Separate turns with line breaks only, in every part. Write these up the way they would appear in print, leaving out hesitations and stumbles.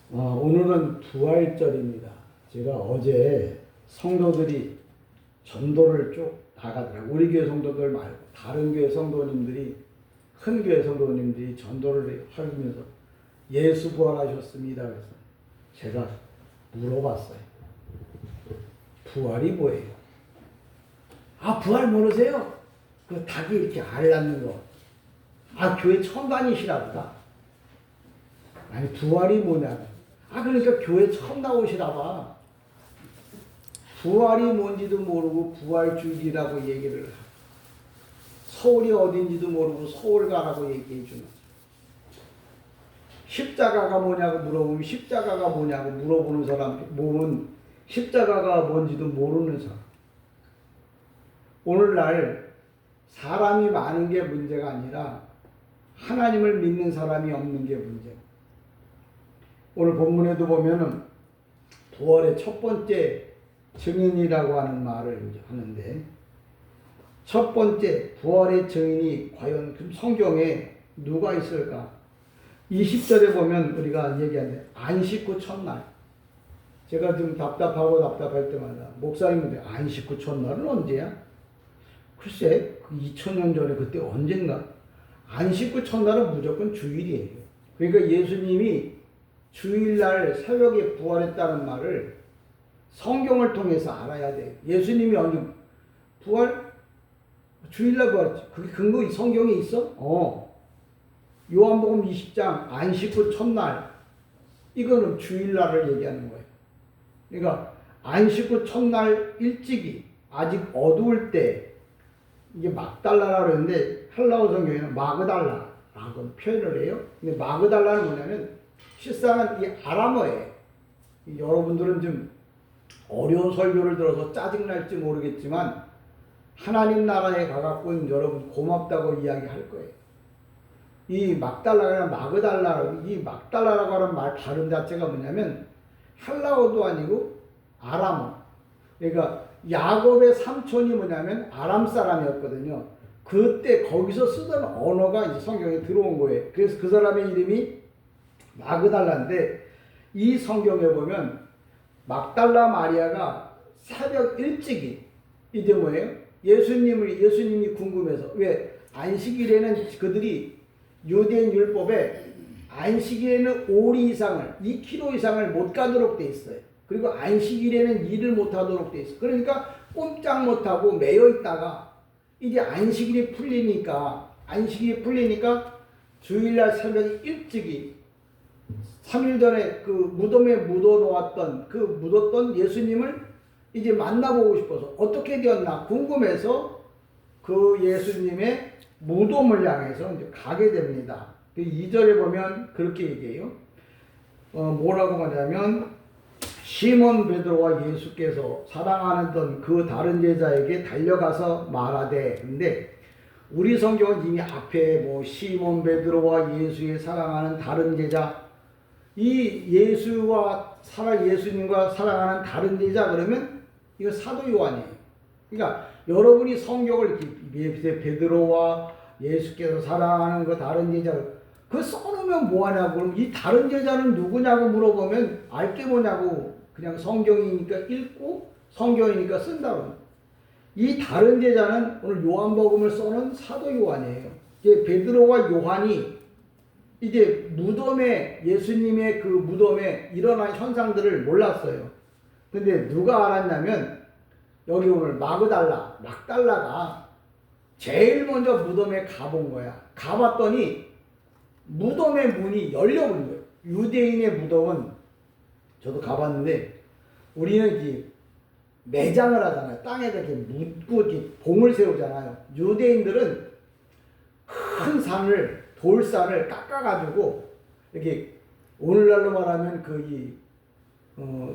오늘은 부활절입니다. 제가 어제 성도들이 전도를 쭉 나가더라고요. 우리 교회 성도들 말고 다른 교회 성도님들이, 큰 교회 성도님들이 전도를 하면서 예수 부활하셨습니다. 그래서 제가 물어봤어요. 부활이 뭐예요? 부활 모르세요? 그 닭이 이렇게 알 낳는 거. 교회 처음 다니시나 보다. 아니, 부활이 뭐냐면, 그러니까 교회 처음 나오시나 봐. 부활이 뭔지도 모르고 부활주일이라고 얘기를 하고, 서울이 어딘지도 모르고 서울 가라고 얘기해 주는. 십자가가 뭐냐고 물어보면 십자가가 뭐냐고 물어보는 사람, 몸은 십자가가 뭔지도 모르는 사람. 오늘날 사람이 많은 게 문제가 아니라 하나님을 믿는 사람이 없는 게 문제고, 오늘 본문에도 보면은 부활의 첫 번째 증인이라고 하는 말을 하는데, 첫 번째 부활의 증인이 과연 그 성경에 누가 있을까? 20절에 보면 우리가 얘기하는데, 안식 후 첫날. 제가 좀 답답할 때마다 목사님들, 안식 후 첫날은 언제야? 글쎄, 2000년 전에 그때 언젠가? 안식 후 첫날은 무조건 주일이에요. 그러니까 예수님이 주일날 새벽에 부활했다는 말을 성경을 통해서 알아야 돼요. 예수님이 언제 부활? 주일날 부활했지. 그게 근거 성경에 있어? 요한복음 20장 안식 후 첫날, 이거는 주일날을 얘기하는 거예요. 그러니까 안식 후 첫날 일찍이 아직 어두울 때, 이게 막달라라고 그러는데 헬라어 성경에는 마그달라라고 표현을 해요. 근데 마그달라는 뭐냐면 실상은 이 아람어예요. 여러분들은 좀 어려운 설교를 들어서 짜증날지 모르겠지만 하나님 나라에 가갖고 여러분 고맙다고 이야기할 거예요. 이 막달라가 마그달라, 이 막달라라고 하는 말 발음 자체가 뭐냐면 헬라어도 아니고 아람어. 그러니까 야곱의 삼촌이 뭐냐면 아람 사람이었거든요. 그때 거기서 쓰던 언어가 이제 성경에 들어온 거예요. 그래서 그 사람의 이름이 마그달라인데, 이 성경에 보면 막달라 마리아가 새벽 일찍이, 이제 뭐예요? 예수님이 궁금해서, 왜 안식일에는 그들이 유대인 율법에 안식일에는 오리 이상을, 2km 이상을 못 가도록 돼 있어요. 그리고 안식일에는 일을 못 하도록 돼 있어요. 그러니까 꼼짝 못 하고 매여 있다가 이제 안식일이 풀리니까 주일날 새벽 일찍이 3일 전에 그 무덤에 묻어놓았던, 그 묻었던 예수님을 이제 만나보고 싶어서 어떻게 되었나 궁금해서 그 예수님의 무덤을 향해서 이제 가게 됩니다. 2절에 보면 그렇게 얘기해요. 뭐라고 말하냐면, 시몬 베드로와 예수께서 사랑하던 그 다른 제자에게 달려가서 말하되, 근데 우리 성경은 이미 앞에 시몬 베드로와 예수의 사랑하는 다른 제자, 이 예수님과 사랑하는 다른 제자 그러면 이거 사도 요한이에요. 그러니까 여러분이 성경을 이렇게 베드로와 예수께서 사랑하는 그 다른 제자를 그 써놓으면 뭐하냐고. 그럼 이 다른 제자는 누구냐고 물어보면 알게 뭐냐고. 그냥 성경이니까 읽고 성경이니까 쓴다고. 이 다른 제자는 오늘 요한복음을 써놓은 사도 요한이에요. 이제 베드로와 요한이 이제 무덤에, 예수님의 그 무덤에 일어난 현상들을 몰랐어요. 근데 누가 알았냐면, 여기 오늘 막달라가 제일 먼저 무덤에 가본 거야. 가봤더니 무덤의 문이 열려버린 거예요. 유대인의 무덤은, 저도 가봤는데, 우리는 이 매장을 하잖아요. 땅에다 이렇게 묻고 이렇게 봉을 세우잖아요. 유대인들은 큰 산을, 돌산을 깎아가지고, 이렇게 오늘날로 말하면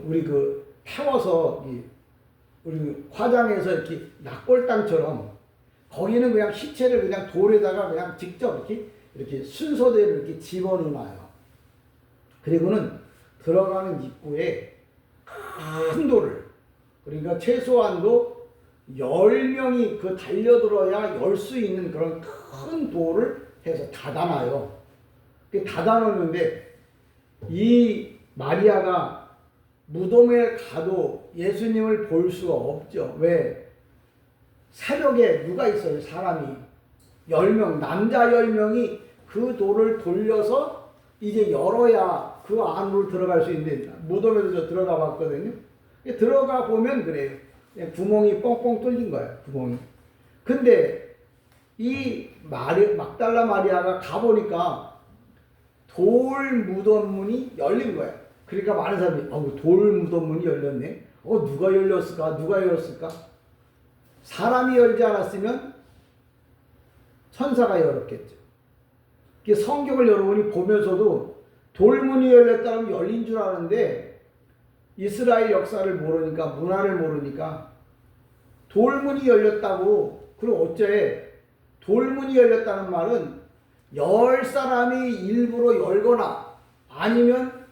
우리 태워서, 우리 화장해서 이렇게 낙골당처럼, 거기는 그냥 시체를 그냥 돌에다가 그냥 직접 이렇게 순서대로 이렇게 집어넣어놔요. 그리고는 들어가는 입구에 큰 돌을, 그러니까 최소한도 10명이 그 달려들어야 열 수 있는 그런 큰 돌을 해서 닫아놔요. 닫아놓는데 이 마리아가 무덤에 가도 예수님을 볼 수가 없죠. 왜? 새벽에 누가 있어요? 사람이 10명, 남자 10명이 그 돌을 돌려서 이제 열어야 그 안으로 들어갈 수 있는데, 무덤에도 저 들어가 봤거든요. 들어가 보면 그래요. 구멍이 뻥뻥 뚫린 거예요. 구멍이. 근데 이 막달라 마리아가 가보니까 돌 무덤문이 열린 거예요. 그러니까 많은 사람들이 돌 무덤문이 열렸네. 누가 열렸을까? 누가 열었을까? 사람이 열지 않았으면 천사가 열었겠죠. 성경을 여러분이 보면서도 돌문이 열렸다면 열린 줄 아는데 이스라엘 역사를 모르니까, 문화를 모르니까 돌문이 열렸다고, 그럼 어째 돌문이 열렸다는 말은 10사람이 일부러 열거나 아니면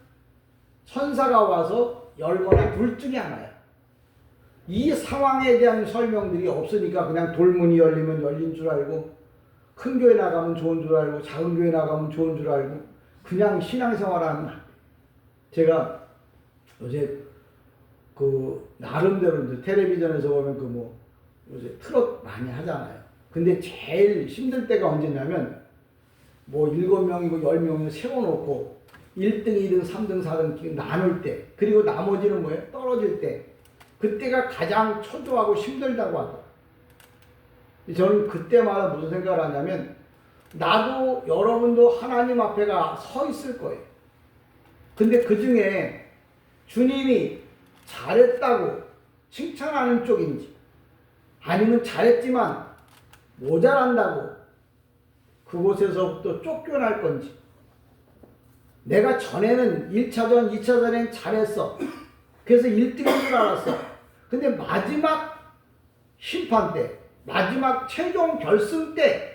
천사가 와서 열거나 둘 중에 하나야. 이 상황에 대한 설명들이 없으니까 그냥 돌문이 열리면 열린 줄 알고, 큰 교회 나가면 좋은 줄 알고, 작은 교회 나가면 좋은 줄 알고 그냥 신앙생활하는. 제가 요새 나름대로 이제 텔레비전에서 보면 요새 트롯 많이 하잖아요. 근데 제일 힘들 때가 언제냐면 7명이고 10명을 세워놓고 1등, 2등, 3등, 4등 나눌 때, 그리고 나머지는 뭐예요? 떨어질 때, 그때가 가장 초조하고 힘들다고 하더라고요. 저는 그때마다 무슨 생각을 하냐면, 나도 여러분도 하나님 앞에가 서 있을 거예요. 근데 그 중에 주님이 잘했다고 칭찬하는 쪽인지, 아니면 잘했지만 모자란다고 그곳에서부터 쫓겨날 건지, 내가 전에는 1차전, 2차전엔 잘했어. 그래서 1등인 줄 알았어. 근데 마지막 심판 때, 마지막 최종 결승 때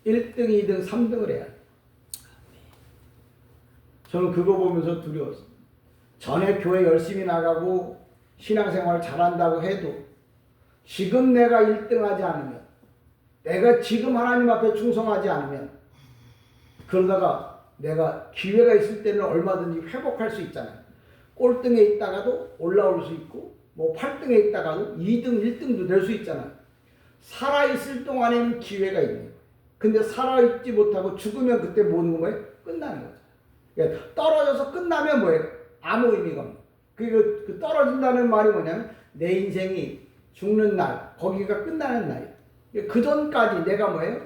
1등, 2등, 3등을 해야 돼. 저는 그거 보면서 두려웠어요. 전에 교회 열심히 나가고 신앙생활 잘한다고 해도 지금 내가 1등하지 않으면, 내가 지금 하나님 앞에 충성하지 않으면, 그러다가 내가 기회가 있을 때는 얼마든지 회복할 수 있잖아요. 꼴등에 있다가도 올라올 수 있고, 8등에 있다가도 2등, 1등도 될 수 있잖아요. 살아있을 동안에는 기회가 있는 거예요. 근데 살아있지 못하고 죽으면 그때 모든 거예요? 끝나는 거죠. 그러니까 떨어져서 끝나면 뭐예요? 아무 의미가 없는 거예요. 그 떨어진다는 말이 뭐냐면 내 인생이 죽는 날, 거기가 끝나는 날이에요. 그 전까지 내가 뭐예요?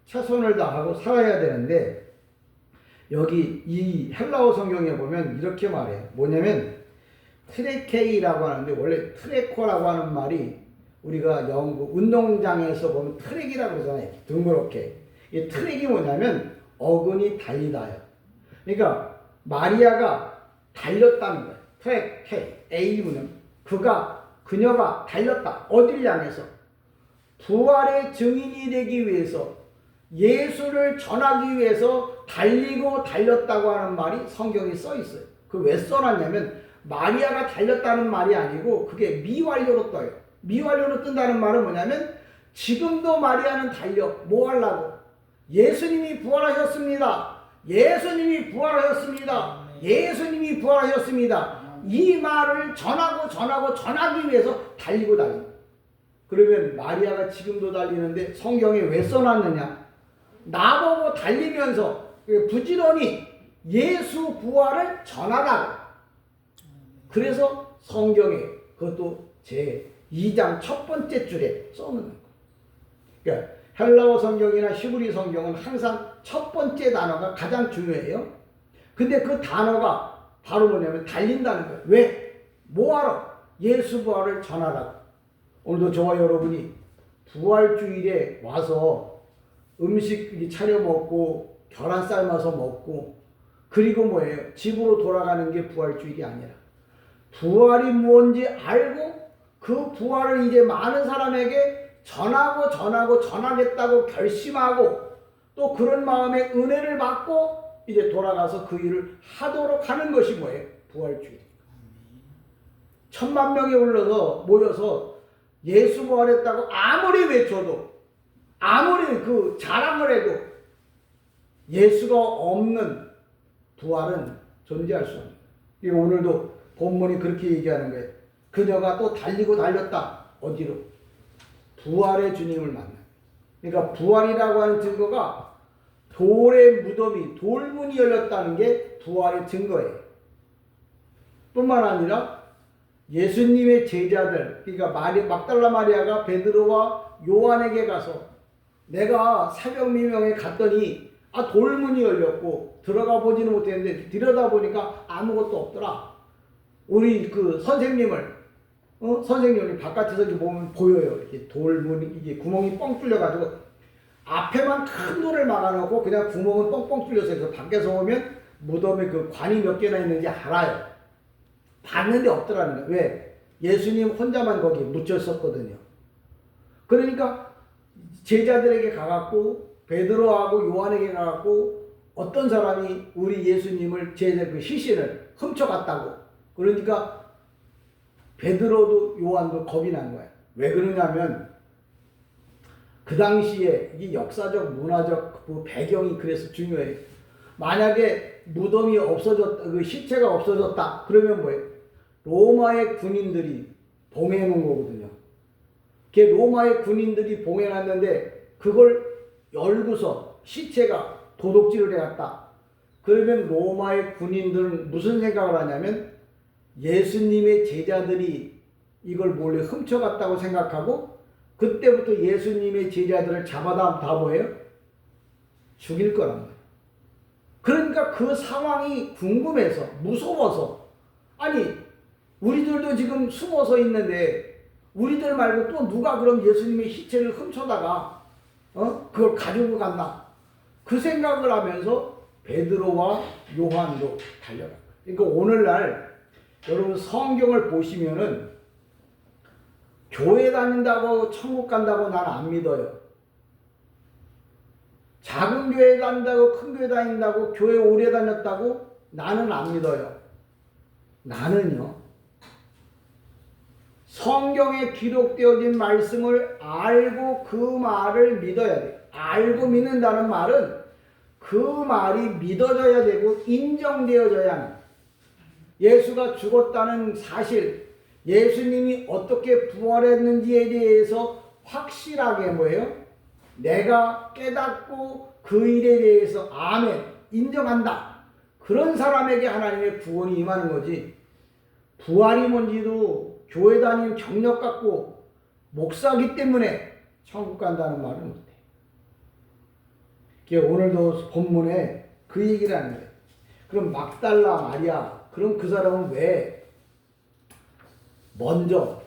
최선을 다하고 살아야 되는데, 여기 이 헬라어 성경에 보면 이렇게 말해요. 뭐냐면 트레케이라고 하는데, 원래 트레코라고 하는 말이 우리가 영국 운동장에서 보면 트랙이라고 그러잖아요. 둥그렇게. 이 트랙이 뭐냐면 어근이 달리다요. 그러니까 마리아가 달렸다는 거예요. 트랙, K, A는 그녀가 달렸다. 어딜 향해서? 부활의 증인이 되기 위해서, 예수를 전하기 위해서 달리고 달렸다고 하는 말이 성경에 써 있어요. 왜 써놨냐면 마리아가 달렸다는 말이 아니고 그게 미완료로 떠요. 미완료로 뜬다는 말은 뭐냐면 지금도 마리아는 달려. 뭐 하려고? 예수님이 부활하셨습니다. 예수님이 부활하셨습니다. 예수님이 부활하셨습니다. 이 말을 전하기 위해서 달리고 다닙니다. 그러면 마리아가 지금도 달리는데 성경에 왜 써놨느냐? 나보고 달리면서 부지런히 예수 부활을 전하라고. 그래서 성경에 그것도 제 2장 첫 번째 줄에 써놓는 거예요. 그러니까 헬라어 성경이나 히브리 성경은 항상 첫 번째 단어가 가장 중요해요. 근데 그 단어가 바로 뭐냐면 달린다는 거예요. 왜? 뭐하러? 예수 부활을 전하라고. 오늘도 저와 여러분이 부활주일에 와서 음식 차려 먹고 계란 삶아서 먹고, 그리고 뭐예요? 집으로 돌아가는 게 부활주일이 아니라, 부활이 뭔지 알고 그 부활을 이제 많은 사람에게 전하겠다고 결심하고, 또 그런 마음에 은혜를 받고 이제 돌아가서 그 일을 하도록 하는 것이 뭐예요? 부활주일. 10,000명이 모여서 예수 부활했다고 아무리 외쳐도, 아무리 그 자랑을 해도 예수가 없는 부활은 존재할 수 없는. 이거 오늘도 본문이 그렇게 얘기하는 거예요. 그녀가 또 달리고 달렸다. 어디로? 부활의 주님을 만나. 그러니까 부활이라고 하는 증거가 돌의 무덤이, 돌문이 열렸다는 게 부활의 증거예요. 뿐만 아니라 예수님의 제자들, 그러니까 막달라 마리아가 베드로와 요한에게 가서 내가 새벽 미명에 갔더니 돌문이 열렸고 들어가 보지는 못했는데 들여다보니까 아무것도 없더라. 우리 그 선생님을 선생님이 바깥에서 이렇게 보면 보여요. 이렇게 돌문, 이게 구멍이 뻥 뚫려가지고 앞에만 큰 돌을 막아놓고 그냥 구멍은 뻥뻥 뚫려서 그 밖에서 보면 무덤에 그 관이 몇 개나 있는지 알아요. 봤는데 없더라는 거예요. 왜? 예수님 혼자만 거기 묻혔었거든요. 그러니까 제자들에게 가갖고 베드로하고 요한에게 가갖고 어떤 사람이 우리 예수님을 제자 그 시신을 훔쳐갔다고. 그러니까 베드로도 요한도 겁이 난 거야. 왜 그러냐면 그 당시에 이게 역사적 문화적 그 배경이 그래서 중요해요. 만약에 무덤이 없어졌다, 그 시체가 없어졌다 그러면 뭐예요? 로마의 군인들이 봉해 놓은 거거든요. 그게 로마의 군인들이 봉해 놨는데 그걸 열고서 시체가 도둑질을 해갔다. 그러면 로마의 군인들은 무슨 생각을 하냐면 예수님의 제자들이 이걸 몰래 훔쳐갔다고 생각하고 그때부터 예수님의 제자들을 잡아다 다 뭐예요? 죽일 거란 말이에요. 그러니까 그 상황이 궁금해서 무서워서 아니 우리들도 지금 숨어서 있는데 우리들 말고 또 누가 그럼 예수님의 시체를 훔쳐다가 그걸 가지고 갔나? 그 생각을 하면서 베드로와 요한도 달려간 거예요. 그러니까 오늘날 여러분 성경을 보시면은 교회 다닌다고 천국 간다고 난 안 믿어요. 작은 교회 다닌다고 큰 교회 다닌다고 교회 오래 다녔다고 나는 안 믿어요. 나는요 성경에 기록되어진 말씀을 알고 그 말을 믿어야 돼요. 알고 믿는다는 말은 그 말이 믿어져야 되고 인정되어져야 합니다. 예수가 죽었다는 사실, 예수님이 어떻게 부활했는지에 대해서 확실하게 뭐예요? 내가 깨닫고 그 일에 대해서 아멘, 인정한다. 그런 사람에게 하나님의 구원이 임하는 거지. 부활이 뭔지도 교회 다니는 경력 갖고 목사기 때문에 천국 간다는 말은 못해. 오늘도 본문에 그 얘기를 하는 거예요. 그럼 막달라 마리아, 그럼 그 사람은 왜 먼저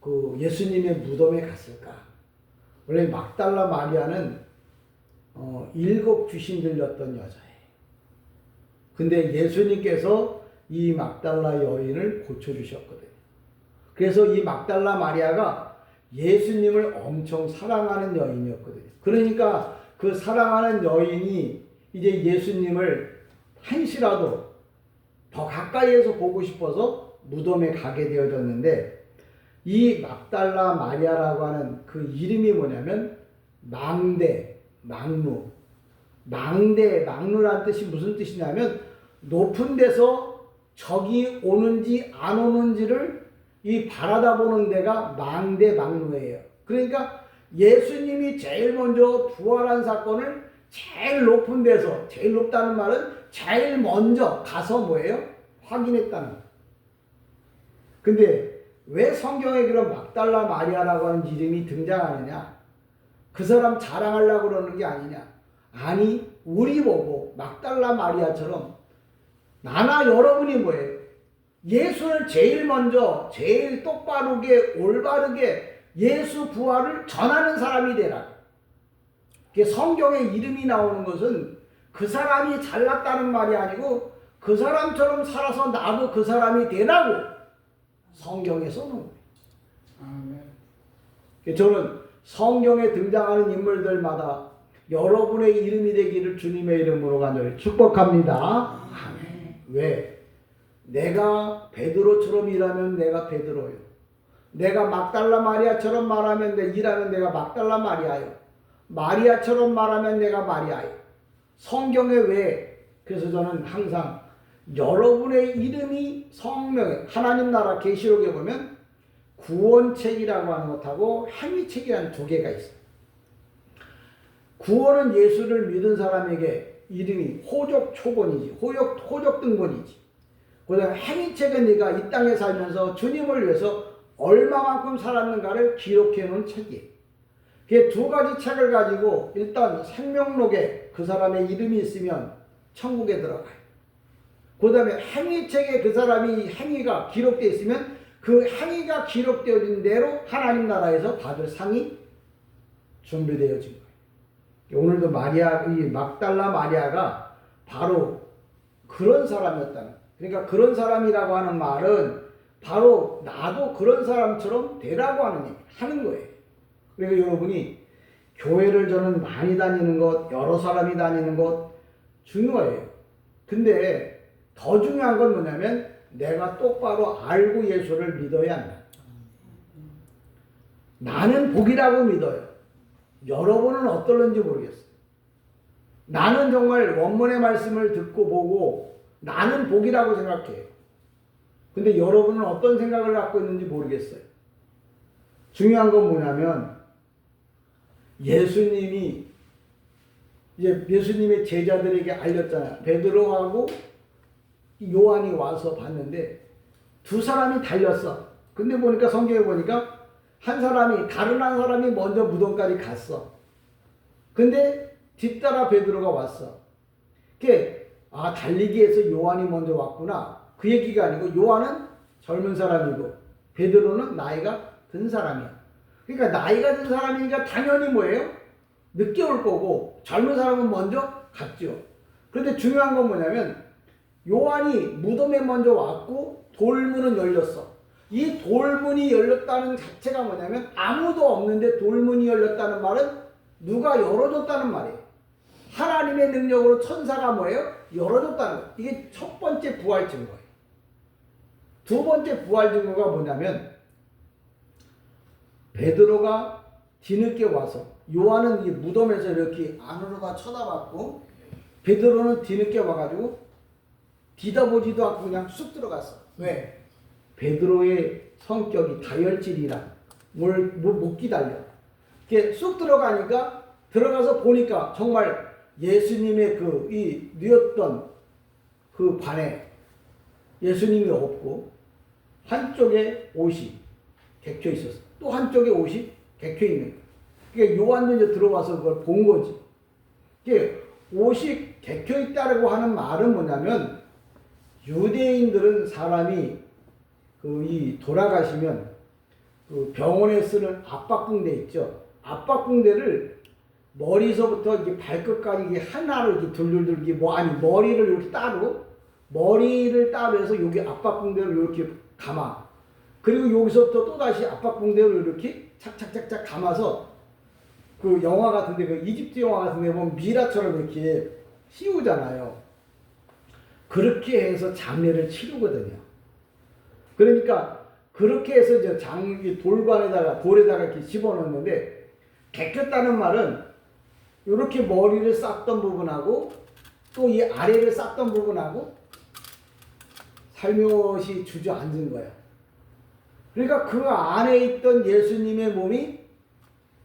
그 예수님의 무덤에 갔을까? 원래 막달라 마리아는 7 귀신 들렸던 여자예요. 근데 예수님께서 이 막달라 여인을 고쳐주셨거든요. 그래서 이 막달라 마리아가 예수님을 엄청 사랑하는 여인이었거든요. 그러니까 그 사랑하는 여인이 이제 예수님을 한시라도 더 가까이에서 보고 싶어서 무덤에 가게 되어졌는데 이 막달라 마리아라고 하는 그 이름이 뭐냐면 망대, 망루. 망대, 망루라는 뜻이 무슨 뜻이냐면 높은 데서 적이 오는지 안 오는지를 이 바라다 보는 데가 망대, 망루예요. 그러니까 예수님이 제일 먼저 부활한 사건을 제일 높은 데서, 제일 높다는 말은 제일 먼저 가서 뭐예요? 확인했다는 거예요. 근데 왜 성경에 그런 막달라 마리아라고 하는 이름이 등장하느냐? 그 사람 자랑하려고 그러는 게 아니냐? 아니, 우리 보고 막달라 마리아처럼 나나 여러분이 뭐예요? 예수를 제일 먼저, 제일 똑바르게, 올바르게 예수 부활을 전하는 사람이 되라. 성경에 이름이 나오는 것은 그 사람이 잘났다는 말이 아니고 그 사람처럼 살아서 나도 그 사람이 되라고 성경에 써놓은 거예요. 아멘. 저는 성경에 등장하는 인물들마다 여러분의 이름이 되기를 주님의 이름으로 간절히 축복합니다. 아멘. 왜? 내가 베드로처럼 일하면 내가 베드로요. 내가 막달라 마리아처럼 말하면 일하면 내가 막달라 마리아요. 마리아처럼 말하면 내가 마리아요. 성경에 왜? 그래서 저는 항상 여러분의 이름이 성명에 하나님 나라 계시록에 보면 구원책이라고 하는 것하고 행위책이라는 두 개가 있어요. 구원은 예수를 믿은 사람에게 이름이 호적 초본이지, 호적 등본이지. 그다음에 행위책은 네가 이 땅에 살면서 주님을 위해서 얼마만큼 살았는가를 기록해 놓은 책이에요. 그 두 가지 책을 가지고 일단 생명록에 그 사람의 이름이 있으면 천국에 들어가요. 그 다음에 행위책에 그 사람이 행위가 기록되어 있으면 그 행위가 기록되어진 대로 하나님 나라에서 받을 상이 준비되어진 거예요. 오늘도 이 막달라 마리아가 바로 그런 사람이었다는, 그러니까 그런 사람이라고 하는 말은 바로 나도 그런 사람처럼 되라고 하는 거예요. 그러니까 여러분이 교회를 저는 많이 다니는 것, 여러 사람이 다니는 것 중요해요. 근데 더 중요한 건 뭐냐면 내가 똑바로 알고 예수를 믿어야 한다. 나는 복이라고 믿어요. 여러분은 어떨는지 모르겠어요. 나는 정말 원문의 말씀을 듣고 보고 나는 복이라고 생각해요. 근데 여러분은 어떤 생각을 갖고 있는지 모르겠어요. 중요한 건 뭐냐면 예수님이 이제 예수님의 제자들에게 알렸잖아요. 베드로하고 요한이 와서 봤는데 두 사람이 달렸어. 근데 보니까 성경에 보니까 다른 한 사람이 먼저 무덤까지 갔어. 근데 뒤따라 베드로가 왔어. 달리기 위해서 요한이 먼저 왔구나. 그 얘기가 아니고 요한은 젊은 사람이고 베드로는 나이가 든 사람이야. 그러니까 나이가 든 사람이니까 당연히 뭐예요? 늦게 올 거고 젊은 사람은 먼저 갔죠. 그런데 중요한 건 뭐냐면 요한이 무덤에 먼저 왔고 돌문은 열렸어. 이 돌문이 열렸다는 자체가 뭐냐면 아무도 없는데 돌문이 열렸다는 말은 누가 열어줬다는 말이에요. 하나님의 능력으로 천사가 뭐예요? 열어줬다는 거예요. 이게 첫 번째 부활 증거예요. 두 번째 부활 증거가 뭐냐면 베드로가 뒤늦게 와서 요한은 이 무덤에서 이렇게 안으로 다 쳐다봤고 베드로는 뒤늦게 와가지고 뒤다보지도 않고 그냥 쑥 들어갔어. 왜? 베드로의 성격이 다혈질이라 못 기다려. 이렇게 쑥 들어가니까 들어가서 보니까 정말 예수님의 이 누웠던 그 관에 예수님이 없고 한쪽에 옷이 개켜 있었어. 또 한쪽에 옷이 개켜 있는 거야. 그러니까 요한도 이제 들어와서 그걸 본 거지. 옷이 개켜 있다고 하는 말은 뭐냐면 유대인들은 사람이 이 돌아가시면 그 병원에 쓰는 압박붕대 있죠. 압박붕대를 머리서부터 이게 발끝까지 이게 하나로 이렇게 둘둘둘 머리를 이렇게 머리를 따로 해서 여기 압박붕대를 이렇게 감아. 그리고 여기서부터 또 다시 압박붕대를 이렇게 착착착착 감아서 그 영화 같은데 그 이집트 영화 같은데 보면 미라처럼 이렇게 씌우잖아요. 그렇게 해서 장례를 치르거든요. 그러니까 그렇게 해서 이제 돌에다가 이렇게 집어넣는데 개켰다는 말은 이렇게 머리를 쌌던 부분하고 또 이 아래를 쌌던 부분하고 살며시 주저앉은 거야. 그러니까 그 안에 있던 예수님의 몸이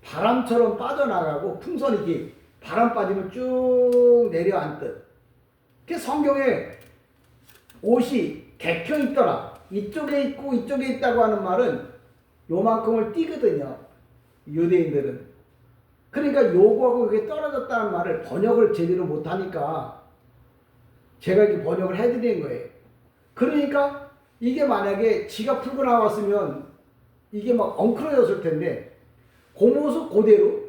바람처럼 빠져나가고 풍선이 이렇게 바람 빠지면 쭉 내려앉듯. 그 성경에 옷이 개켜 있더라. 이쪽에 있고 이쪽에 있다고 하는 말은 요만큼을 띄거든요. 유대인들은. 그러니까 요거하고 그게 떨어졌다는 말을 번역을 제대로 못하니까 제가 이렇게 번역을 해드린 거예요. 그러니까 이게 만약에 지가 풀고 나왔으면 이게 막 엉클어졌을 텐데 그 모습 그대로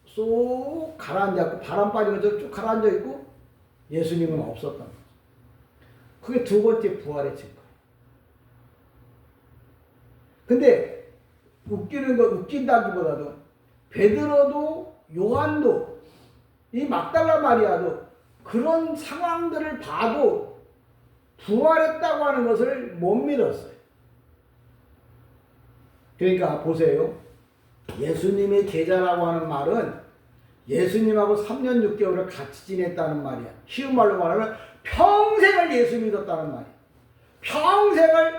쏙 가라앉았고 바람 빠진 것처럼 쭉 가라앉아 있고 예수님은 없었던 거죠. 그게 두 번째 부활의 증거. 근데 웃긴다기보다도 베드로도 요한도 이 막달라 마리아도 그런 상황들을 봐도 부활했다고 하는 것을 못 믿었어요. 그러니까 보세요. 예수님의 제자라고 하는 말은 예수님하고 3년 6개월을 같이 지냈다는 말이야. 쉬운 말로 말하면 평생을 예수 믿었다는 말이야. 평생을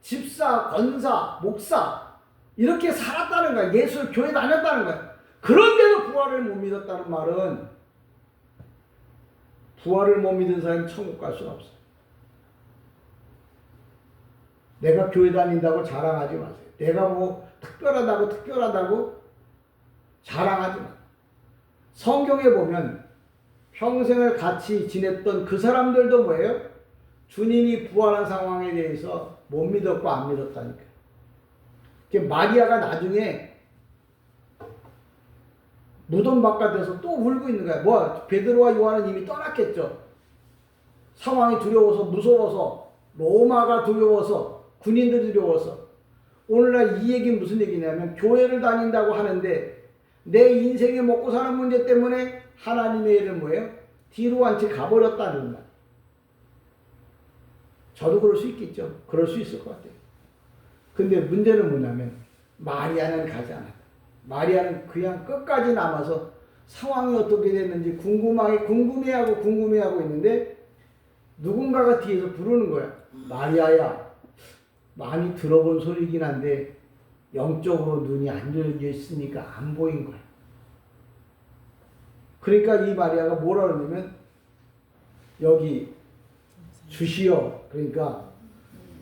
집사, 권사, 목사 이렇게 살았다는 거야. 예수 교회 다녔다는 거야. 그런데도 부활을 못 믿었다는 말은 부활을 못 믿은 사람이 천국 갈 수가 없어. 내가 교회 다닌다고 자랑하지 마세요. 내가 뭐 특별하다고 자랑하지 마. 성경에 보면 평생을 같이 지냈던 그 사람들도 뭐예요? 주님이 부활한 상황에 대해서 못 믿었고 안 믿었다니까. 마리아가 나중에 무덤 바깥에서 또 울고 있는 거야. 뭐 베드로와 요한은 이미 떠났겠죠. 상황이 두려워서 무서워서 로마가 두려워서 군인들이 두려워서. 오늘날 이 얘기는 무슨 얘기냐면 교회를 다닌다고 하는데 내 인생에 먹고 사는 문제 때문에 하나님의 일을 뭐예요? 뒤로 한 채 가버렸다는 말. 저도 그럴 수 있겠죠. 그럴 수 있을 것 같아요. 근데 문제는 뭐냐면 마리아는 가지 않았다. 마리아는 그냥 끝까지 남아서 상황이 어떻게 됐는지 궁금해하고 있는데 누군가가 뒤에서 부르는 거야. 마리아야, 많이 들어본 소리긴 한데 영적으로 눈이 안 열려 있으니까 안 보인 거야. 그러니까 이 마리아가 뭐라 그러냐면 여기 주시오. 그러니까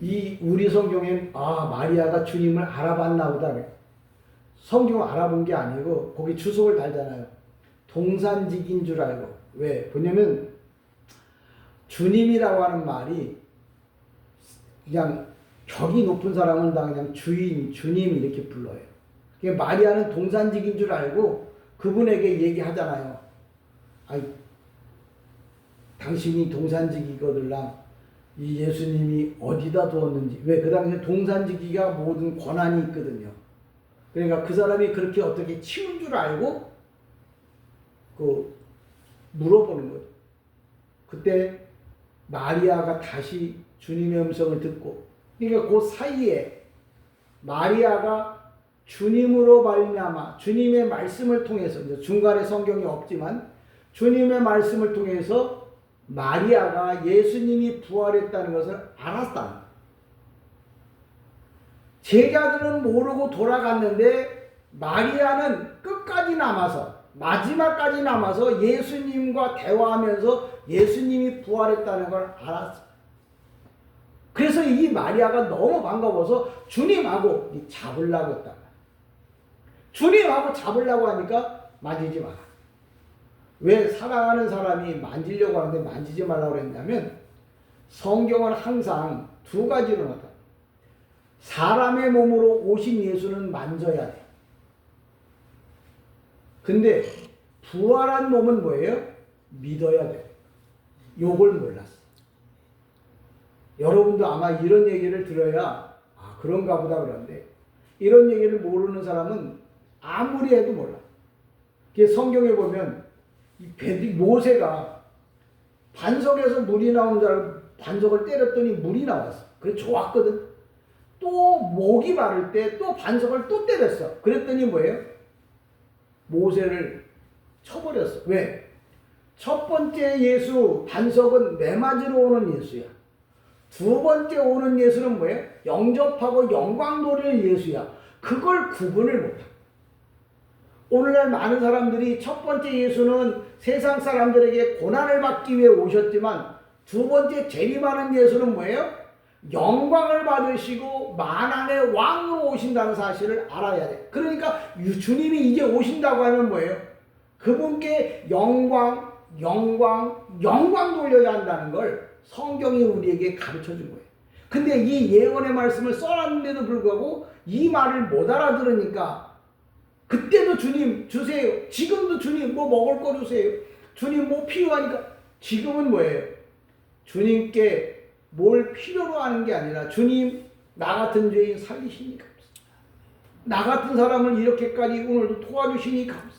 이 우리 성경엔 마리아가 주님을 알아봤나 보다. 성경을 알아본 게 아니고 거기 주석을 달잖아요. 동산직인 줄 알고. 왜? 뭐냐면 주님이라고 하는 말이 그냥 격이 높은 사람은 다 그냥 주인, 주님 이렇게 불러요. 그러니까 마리아는 동산직인 줄 알고 그분에게 얘기하잖아요. 당신이 동산직이거들랑 이 예수님이 어디다 두었는지. 왜? 그 당시에 동산직이가 모든 권한이 있거든요. 그러니까 그 사람이 그렇게 어떻게 치운 줄 알고 물어보는 거예요. 그때 마리아가 다시 주님의 음성을 듣고, 그러니까 그 사이에 마리아가 주님으로 말미암아 주님의 말씀을 통해서, 중간에 성경이 없지만 주님의 말씀을 통해서 마리아가 예수님이 부활했다는 것을 알았다. 제자들은 모르고 돌아갔는데 마리아는 끝까지 남아서, 마지막까지 남아서 예수님과 대화하면서 예수님이 부활했다는 걸 알았어. 그래서 이 마리아가 너무 반가워서 주님하고 잡으려고 했다. 주님하고 잡으려고 하니까 만지지 마라. 왜? 사랑하는 사람이 만지려고 하는데 만지지 말라고 그랬냐면 성경은 항상 두 가지로 나타나. 사람의 몸으로 오신 예수는 만져야 돼. 근데 부활한 몸은 뭐예요? 믿어야 돼. 요걸 몰랐어. 여러분도 아마 이런 얘기를 들어야 그런가 보다 그러는데, 이런 얘기를 모르는 사람은 아무리 해도 몰라. 성경에 보면 모세가 반석에서 물이 나오는 줄 알고 반석을 때렸더니 물이 나왔어. 그래 좋았거든. 또 목이 마를 때 또 반석을 또 때렸어. 그랬더니 뭐예요? 모세를 쳐버렸어. 왜? 첫 번째 예수 반석은 매맞으러 오는 예수야. 두 번째 오는 예수는 뭐예요? 영접하고 영광 돌릴 예수야. 그걸 구분을 못해. 오늘날 많은 사람들이 첫 번째 예수는 세상 사람들에게 고난을 받기 위해 오셨지만 두 번째 재림하는 예수는 뭐예요? 영광을 받으시고 만왕의 왕으로 오신다는 사실을 알아야 돼. 그러니까 주님이 이제 오신다고 하면 뭐예요? 그분께 영광 돌려야 한다는 걸 성경이 우리에게 가르쳐 준 거예요. 근데 이 예언의 말씀을 써놨는데도 불구하고 이 말을 못 알아들으니까 그때도 주님 주세요. 지금도 주님 뭐 먹을 거 주세요. 주님 뭐 필요하니까. 지금은 뭐예요? 주님께 뭘 필요로 하는 게 아니라 주님 나 같은 죄인 살리시니 감사. 나 같은 사람을 이렇게까지 오늘도 도와주시니 감사.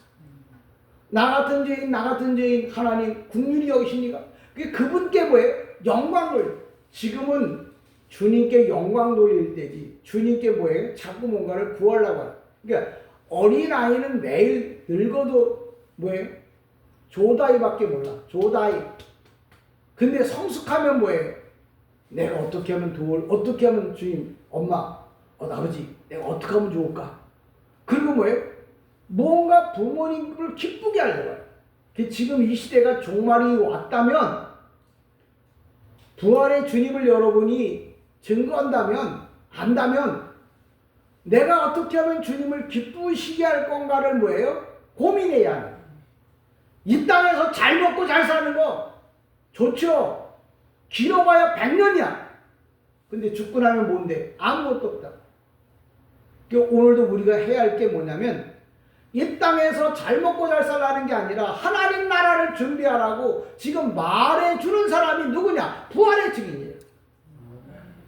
나 같은 죄인 하나님 긍휼히 여기시니까 그분께 뭐예요? 영광을. 지금은 주님께 영광 돌릴 때지 주님께 뭐예요? 자꾸 뭔가를 구하려고 하는. 그러니까 어린아이는 매일 늙어도 뭐예요? 조다이밖에 몰라. 조다이. 근데 성숙하면 뭐예요? 내가 어떻게 하면 어떻게 하면 주님, 엄마, 아버지, 내가 어떻게 하면 좋을까? 그리고 뭐예요? 뭔가 부모님을 기쁘게 하려고 해요. 지금 이 시대가 종말이 왔다면, 부활의 주님을 여러분이 증거한다면, 안다면, 내가 어떻게 하면 주님을 기쁘시게 할 건가를 뭐예요? 고민해야 하는. 이 땅에서 잘 먹고 잘 사는 거 좋죠. 길어봐야 100년이야. 근데 죽고 나면 뭔데? 아무것도 없다. 오늘도 우리가 해야 할 게 뭐냐면, 이 땅에서 잘 먹고 잘 살라는 게 아니라 하나님 나라를 준비하라고 지금 말해주는 사람이 누구냐? 부활의 증인이에요.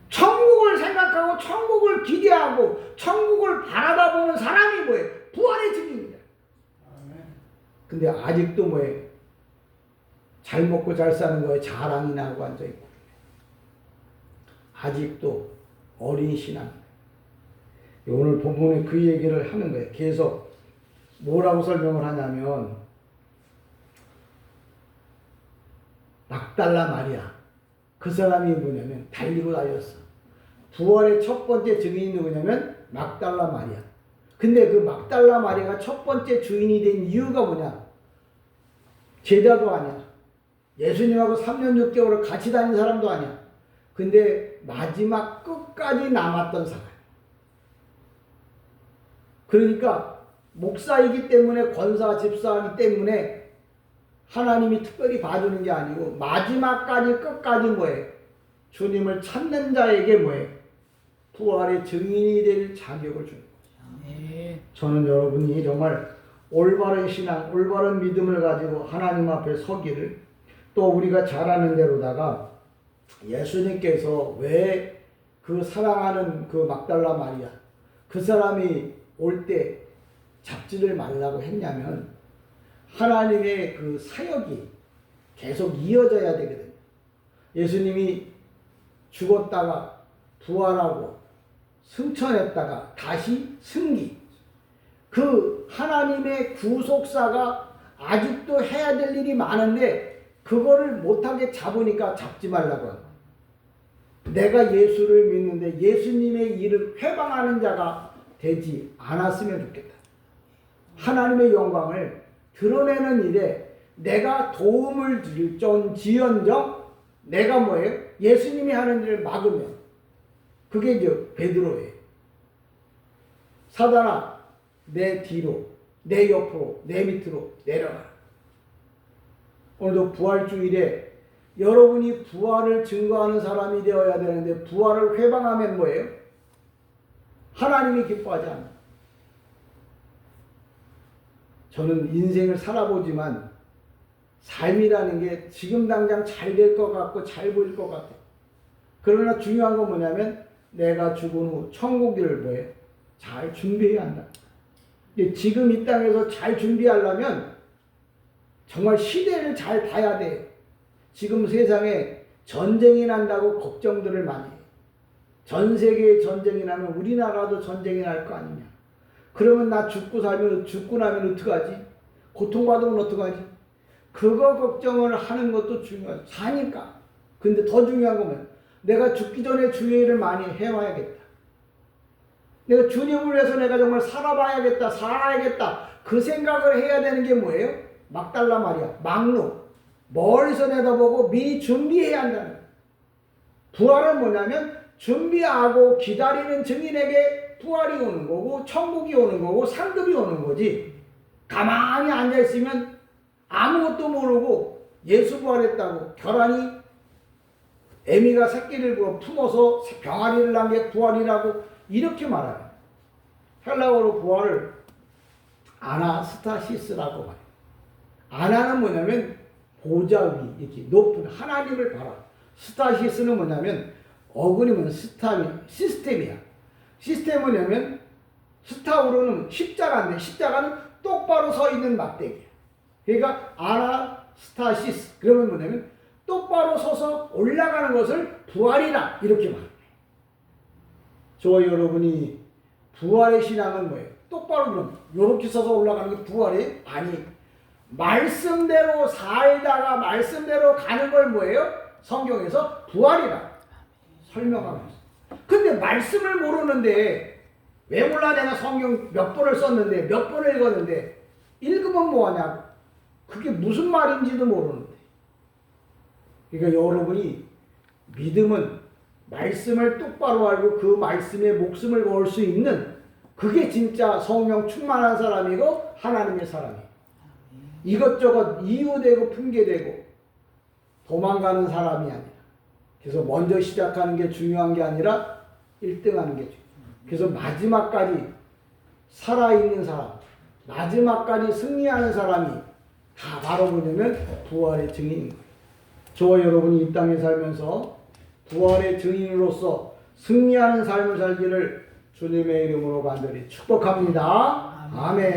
천국을 생각하고 천국을 기대하고 천국을 바라다보는 사람이 뭐예요? 부활의 증인이에요. 근데 아직도 뭐예요? 잘 먹고 잘 사는 거에 자랑이나 하고 앉아있고, 아직도 어린 신앙. 오늘 본문에 그 얘기를 하는 거예요. 계속 뭐라고 설명을 하냐면, 막달라 마리아, 그 사람이 뭐냐면 달리고 다녔어. 부활의 첫 번째 증인이 누구냐면 막달라 마리아. 근데 그 막달라 마리아가 첫 번째 주인이 된 이유가 뭐냐? 제자도 아니야. 예수님하고 3년 6개월을 같이 다닌 사람도 아니야. 근데 마지막 끝까지 남았던 사람. 그러니까 목사이기 때문에, 권사, 집사이기 때문에 하나님이 특별히 봐주는 게 아니고 마지막까지 끝까지 뭐예요? 주님을 찾는 자에게 뭐예요? 부활의 증인이 될 자격을 주는 거예요. 저는 여러분이 정말 올바른 신앙, 올바른 믿음을 가지고 하나님 앞에 서기를, 또 우리가 잘 아는 대로다가 예수님께서 왜 그 사랑하는 그 막달라 마리아, 그 사람이 올 때 잡지를 말라고 했냐면, 하나님의 그 사역이 계속 이어져야 되거든요. 예수님이 죽었다가 부활하고 승천했다가 다시 승리, 그 하나님의 구속사가 아직도 해야 될 일이 많은데 그거를 못하게 잡으니까 잡지 말라고 하는 거예요. 내가 예수를 믿는데 예수님의 일을 회방하는 자가 되지 않았으면 좋겠다. 하나님의 영광을 드러내는 일에 내가 도움을 줄지언정 내가 뭐예요? 예수님이 하는 일을 막으면, 그게 이제 베드로예요. 사단아, 내 뒤로, 내 옆으로, 내 밑으로 내려가. 오늘도 부활주일에 여러분이 부활을 증거하는 사람이 되어야 되는데, 부활을 회방하면 뭐예요? 하나님이 기뻐하지 않아요. 저는 인생을 살아보지만 삶이라는 게 지금 당장 잘 될 것 같고 잘 보일 것 같아요. 그러나 중요한 건 뭐냐면 내가 죽은 후 천국을 뭐예요? 잘 준비해야 한다. 지금 이 땅에서 잘 준비하려면 정말 시대를 잘 봐야 돼요. 지금 세상에 전쟁이 난다고 걱정들을 많이 해요. 전 세계에 전쟁이 나면 우리나라도 전쟁이 날 거 아니냐. 그러면 나 죽고 나면 어떡하지? 고통받으면 어떡하지? 그거 걱정을 하는 것도 중요하죠. 사니까. 근데 더 중요한 거면 내가 죽기 전에 주의 일을 많이 해와야겠다. 내가 주님을 위해서 내가 정말 살아야겠다. 그 생각을 해야 되는 게 뭐예요? 막달라 마리아, 막루. 멀리서 내다보고 미리 준비해야 한다는 거예요. 부활은 뭐냐면 준비하고 기다리는 증인에게 부활이 오는 거고 천국이 오는 거고 상급이 오는 거지. 가만히 앉아있으면 아무것도 모르고 예수 부활했다고, 결혼이 애미가 새끼를 품어서 병아리를 낳은 게 부활이라고 이렇게 말하요. 헬라어로 부활을 아나스타시스라고 말해요. 아나는 뭐냐면 보좌 위, 이렇게 높은 하나님을 바라. 스타시스는 뭐냐면 어근이면 시스템이야. 시스템은 뭐냐면 스타우로는 십자가인데 십자가는 똑바로 서 있는 막대기야. 그러니까 아나스타시스, 그러면 뭐냐면 똑바로 서서 올라가는 것을 부활이라 이렇게 말해요. 저와 여러분이 부활의 신앙은 뭐예요? 똑바로 그럼 요렇게 써서 올라가는 게 부활이 아니, 말씀대로 살다가 말씀대로 가는 걸 뭐예요? 성경에서 부활이라 설명하고 있어요. 근데 말씀을 모르는데 왜 몰라? 내가 성경 몇 번을 썼는데 몇 번을 읽었는데 읽으면 뭐하냐고. 그게 무슨 말인지도 모르는데. 그러니까 여러분이 믿음은 말씀을 똑바로 알고 그 말씀에 목숨을 걸 수 있는, 그게 진짜 성령 충만한 사람이고 하나님의 사람이에요. 이것저것 이유되고 핑계대고 도망가는 사람이 아니라, 그래서 먼저 시작하는 게 중요한 게 아니라 1등하는 게 중요해요. 그래서 마지막까지 살아있는 사람, 마지막까지 승리하는 사람이 다 바로 뭐냐면 부활의 증인인 거예요. 저와 여러분이 이 땅에 살면서 부활의 증인으로서 승리하는 삶을 살기를 주님의 이름으로 간절히 축복합니다. 아멘.